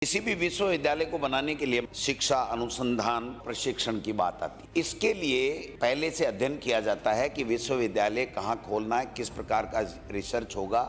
किसी भी विश्वविद्यालय को बनाने के लिए शिक्षा, अनुसंधान, प्रशिक्षण की बात आती है। इसके लिए पहले से अध्ययन किया जाता है कि विश्वविद्यालय कहाँ खोलना है, किस प्रकार का रिसर्च होगा,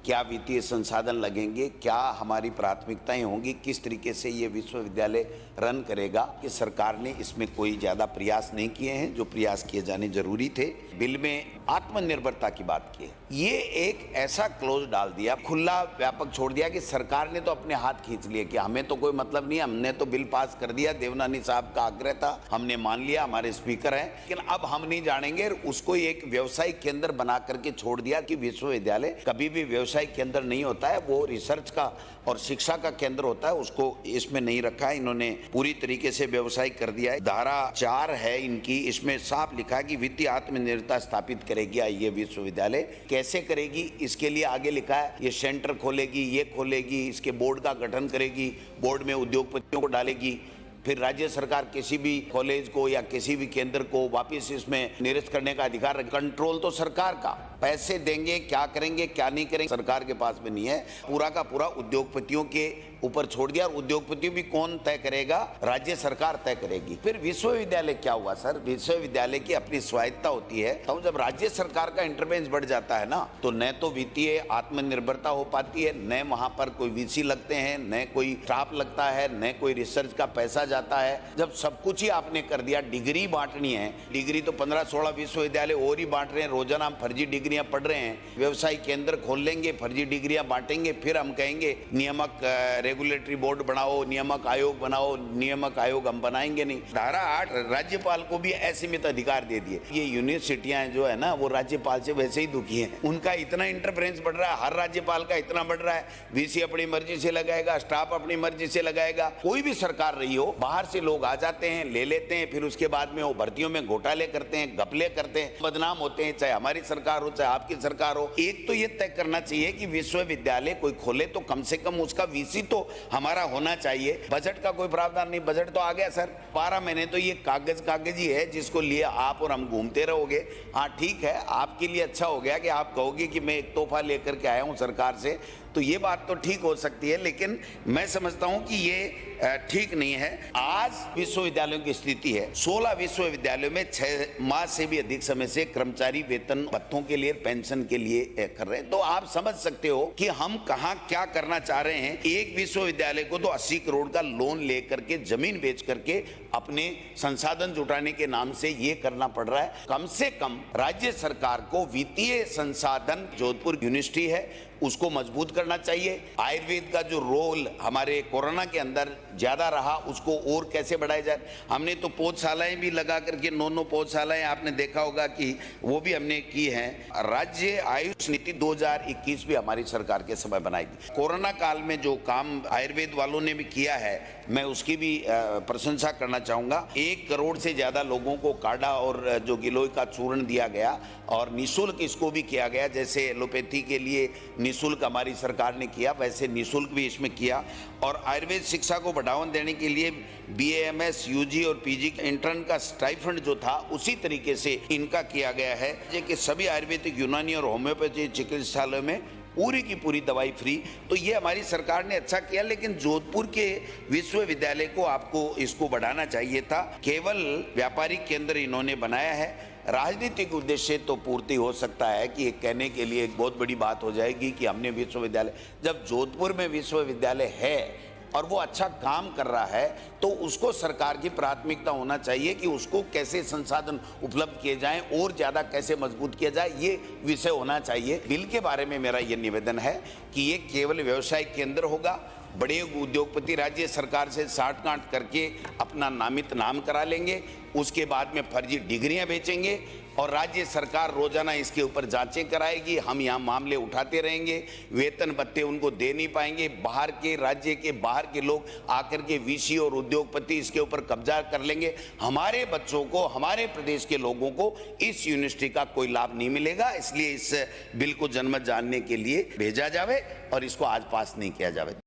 क्या वित्तीय संसाधन लगेंगे, क्या हमारी प्राथमिकताएं होंगी, किस तरीके से ये विश्वविद्यालय रन करेगा। कि सरकार ने इसमें कोई ज़्यादा प्रयास नहीं किए हैं जो प्रयास किए जाने जरूरी थे। बिल में आत्मनिर्भरता की बात की है, ये एक ऐसा क्लोज डाल दिया, खुला व्यापक छोड़ दिया कि सरकार ने तो अपने हाथ खींच लिए कि हमें तो कोई मतलब नहीं, हमने तो बिल पास कर दिया, देवनानी साहब का आग्रह था, हमने मान लिया, हमारे स्पीकर हैं, लेकिन अब हम नहीं जानेंगे। उसको एक व्यवसायिक केंद्र बना करके छोड़ दिया कि विश्वविद्यालय कभी भी व्यवसायिक केंद्र नहीं होता है, वो रिसर्च का और शिक्षा का केंद्र होता है, उसको इसमें नहीं रखा है। इन्होंने पूरी तरीके से व्यवसायिक कर दिया है। धारा 4 है इनकी, इसमें साफ लिखा है कि वित्तीय आत्मनिर्भरता स्थापित करेगी ये विश्वविद्यालय। कैसे करेगी, इसके लिए आगे लिखा है ये सेंटर खोलेगी, ये खोलेगी, इसके बोर्ड का गठन करेगी, बोर्ड में उद्योगपतियों को डालेगी, फिर राज्य सरकार किसी भी कॉलेज को या किसी भी केंद्र को वापस इसमें निरस्त करने का अधिकार, कंट्रोल तो सरकार का। पैसे देंगे, क्या करेंगे क्या नहीं करेंगे सरकार के पास में नहीं है, पूरा का पूरा उद्योगपतियों के ऊपर छोड़ दिया। और उद्योगपति भी कौन तय करेगा, राज्य सरकार तय करेगी। फिर विश्वविद्यालय क्या हुआ सर, विश्वविद्यालय की अपनी स्वायत्ता होती है, तो जब राज्य सरकार का इंटरवेंस बढ़ जाता है ना, तो न तो वित्तीय आत्मनिर्भरता हो पाती है, न वहां पर कोई वीसी लगते हैं, न कोई स्टाफ लगता है, न कोई रिसर्च का पैसा जाता है। जब सब कुछ ही आपने कर दिया, डिग्री बांटनी है, डिग्री तो 15-16 विश्वविद्यालय और ही बांट रहे हैं, रोजाना हम फर्जी डिग्रियां पढ़ रहे हैं। व्यवसायिक केंद्र खोल लेंगे, फर्जी डिग्रियां बांटेंगे, फिर हम कहेंगे नियामक रेगुलेटरी बोर्ड बनाओ, नियामक आयोग बनाओ। नियामक आयोग हम बनाएंगे नहीं। धारा 8 राज्यपाल को भी असीमित अधिकार दे दिए। ये यूनिवर्सिटियां जो है ना, वो राज्यपाल से वैसे ही दुखी हैं, उनका इतना इंटरफेरेंस बढ़ रहा है, हर राज्यपाल का इतना बढ़ रहा है। वीसी अपनी मर्जी से लगाएगा, स्टाफ अपनी मर्जी से लगाएगा। कोई भी सरकार रही हो, बाहर से लोग आ जाते हैं, ले लेते हैं, फिर उसके बाद में वो भर्तियों में घोटाले करते हैं, घपले करते हैं, बदनाम होते हैं, चाहे हमारी सरकार हो चाहे आपकी सरकार हो। एक तो ये तय करना चाहिए कि विश्वविद्यालय कोई खोले तो कम से कम उसका वीसी तो हमारा होना चाहिए। बजट का कोई प्रावधान नहीं, बजट तो आ गया सर, 12 महीने तो ये कागज ही है जिसको लिए आप और हम घूमते रहोगे। हाँ ठीक है, आपके लिए अच्छा हो गया कि आप कहोगे कि मैं एक तोहफा लेकर के आया हूं सरकार से, तो ये बात तो ठीक हो सकती है, लेकिन मैं समझता हूं कि ये ठीक नहीं है। आज विश्वविद्यालयों की स्थिति है, 16 विश्वविद्यालयों में 6 माह से भी अधिक समय से कर्मचारी वेतन भत्तों के लिए, पेंशन के लिए कर रहे हैं। तो आप समझ सकते हो कि हम कहां क्या करना चाह रहे हैं। एक विश्वविद्यालय को तो 80 करोड़ का लोन लेकर के, जमीन बेच करके अपने संसाधन जुटाने के नाम से ये करना पड़ रहा है। कम से कम राज्य सरकार को वित्तीय संसाधन, जोधपुर यूनिवर्सिटी है उसको मजबूत करना चाहिए। आयुर्वेद का जो रोल हमारे कोरोना के अंदर ज्यादा रहा, उसको और कैसे बढ़ाया जाए। हमने तो पौधशालाएं भी लगा करके 9 पौधशालाएं आपने देखा होगा कि वो भी हमने की हैं। राज्य आयुष नीति 2021 भी हमारी सरकार के समय बनाई थी। कोरोना काल में जो काम आयुर्वेद वालों ने भी किया है, मैं उसकी भी प्रशंसा करना चाहूंगा। 1 करोड़ से ज्यादा लोगों को काढ़ा और जो गिलोय का चूर्ण दिया गया और निःशुल्क इसको भी किया गया। जैसे एलोपैथी के लिए निःशुल्क हमारी सरकार ने किया, वैसे निःशुल्क भी इसमें किया। और आयुर्वेद शिक्षा को बढ़ावा देने के लिए BAMS, UG और PG इंटर्न का स्टाइफंड जो था, उसी तरीके से इनका किया गया है कि सभी आयुर्वेदिक, यूनानी और होम्योपैथी चिकित्सालयों में पूरी की पूरी दवाई फ्री। तो ये हमारी सरकार ने अच्छा किया, लेकिन जोधपुर के विश्वविद्यालय को आपको इसको बढ़ाना चाहिए था। केवल व्यापारिक केंद्र इन्होंने बनाया है। राजनीतिक उद्देश्य तो पूर्ति हो सकता है कि एक कहने के लिए एक बहुत बड़ी बात हो जाएगी कि हमने विश्वविद्यालय, जब जोधपुर में विश्वविद्यालय है और वो अच्छा काम कर रहा है, तो उसको सरकार की प्राथमिकता होना चाहिए कि उसको कैसे संसाधन उपलब्ध किए जाएं और ज्यादा कैसे मजबूत किया जाए, ये विषय होना चाहिए। बिल के बारे में मेरा ये निवेदन है कि ये केवल व्यवसायिक केंद्र होगा। बड़े उद्योगपति राज्य सरकार से साठ-गांठ करके अपना नामित नाम करा लेंगे, उसके बाद में फर्जी डिग्रियां बेचेंगे और राज्य सरकार रोजाना इसके ऊपर जांचें कराएगी। हम यहाँ मामले उठाते रहेंगे, वेतन भत्ते उनको दे नहीं पाएंगे। बाहर के राज्य के बाहर के लोग आकर के वीसी और उद्योगपति इसके ऊपर कब्जा कर लेंगे। हमारे बच्चों को, हमारे प्रदेश के लोगों को इस यूनिवर्सिटी का कोई लाभ नहीं मिलेगा। इसलिए इस बिल को जनमत जानने के लिए भेजा जावे और इसको आज पास नहीं किया जावे।